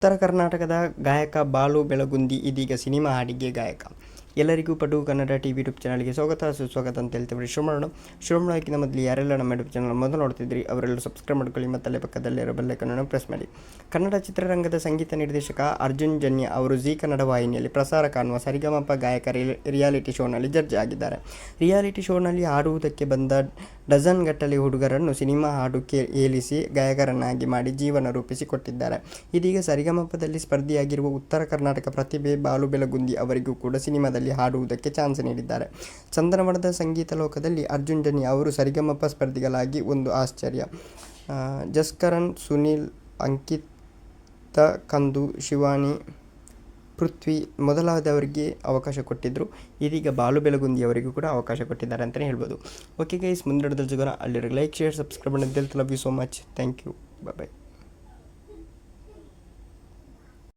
ಉತ್ತರ ಕರ್ನಾಟಕದ ಗಾಯಕ ಬಾಲು ಬೆಳಗುಂದಿ ಇದೀಗ ಸಿನಿಮಾ ಹಾಡಿಗೆ ಗಾಯಕ. ಎಲ್ಲರಿಗೂ ಪಟು ಕನ್ನಡ ಟಿವಿ ಯೂಟ್ಯೂಬ್ ಚಾನಲ್ಗೆ ಸ್ವಾಗತ ಸುಸ್ವಾಗತ ಅಂತ ಹೇಳ್ತೀವಿ. ಶುರು ಮಾಡೋಕ್ಕಿಂತ ಮೊದಲು ಯಾರೆಲ್ಲ ನಮ್ಮ ಯೂಟ್ಯೂಬ್ ಚಾನಲ್ ಮೊದಲು ನೋಡ್ತಿದ್ರಿ ಅವರೆಲ್ಲ ಸಬ್ಸ್ಕ್ರೈಬ್ ಮಾಡ್ಕೊಳ್ಳಿ ಮತ್ತು ಅಲ್ಲೇ ಪಕ್ಕದಲ್ಲಿರೋ ಬೆಲ್ಲೈಕನ್ನು ಪ್ರೆಸ್ ಮಾಡಿ. ಕನ್ನಡ ಚಿತ್ರರಂಗದ ಸಂಗೀತ ನಿರ್ದೇಶಕ ಅರ್ಜುನ್ ಜನ್ಯ ಅವರು ಜೀ ಕನ್ನಡ ವಾಹಿನಿಯಲ್ಲಿ ಪ್ರಸಾರ ಕಾಣುವ ಸರಿಗಮಪ ಗಾಯಕ ರಿಯಾಲಿಟಿ ಶೋನಲ್ಲಿ ಜಡ್ಜ್ ಆಗಿದ್ದಾರೆ. ರಿಯಾಲಿಟಿ ಶೋನಲ್ಲಿ ಹಾಡುವುದಕ್ಕೆ ಬಂದ ಡಜನ್ ಗಟ್ಟಲೆ ಹುಡುಗರನ್ನು ಸಿನಿಮಾ ಹಾಡು ಹೇಳಿಸಿ ಗಾಯಕರನ್ನಾಗಿ ಮಾಡಿ ಜೀವನ ರೂಪಿಸಿಕೊಟ್ಟಿದ್ದಾರೆ. ಇದೀಗ ಸರಿಗಮಪದಲ್ಲಿ ಸ್ಪರ್ಧಿಯಾಗಿರುವ ಉತ್ತರ ಕರ್ನಾಟಕ ಪ್ರತಿಭೆ ಬಾಲು ಬೆಳಗುಂದಿ ಅವರಿಗೂ ಕೂಡ ಸಿನಿಮಾದಲ್ಲಿ ಹಾಡುವುದಕ್ಕೆ ಚಾನ್ಸ್ ನೀಡಿದ್ದಾರೆ. ಚಂದನವನದ ಸಂಗೀತ ಲೋಕದಲ್ಲಿ ಅರ್ಜುನ್ ಜನ್ಯ ಅವರು ಸರಿಗಮಪ ಸ್ಪರ್ಧಿಗಳಾಗಿ ಒಂದು ಆಶ್ಚರ್ಯ. ಜಸ್ಕರನ್, ಸುನಿಲ್, ಅಂಕಿತ ಕಂದು, ಶಿವಾನಿ, ಪೃಥ್ವಿ ಮೊದಲಾದವರಿಗೆ ಅವಕಾಶ ಕೊಟ್ಟಿದ್ದರು. ಇದೀಗ ಬಾಲು ಬೆಳಗುಂದಿ ಅವರಿಗೂ ಕೂಡ ಅವಕಾಶ ಕೊಟ್ಟಿದ್ದಾರೆ ಅಂತಲೇ ಹೇಳ್ಬೋದು. ಓಕೆ ಗೈಸ್, ಮುಂದಿನ ಸಿಗೋಣ. ಅಲ್ಲಿರೋ ಲೈಕ್, ಶೇರ್, ಸಬ್ಸ್ಕ್ರೈಬ್ ಮಾಡಿ. Love you so much. Thank you. Bye.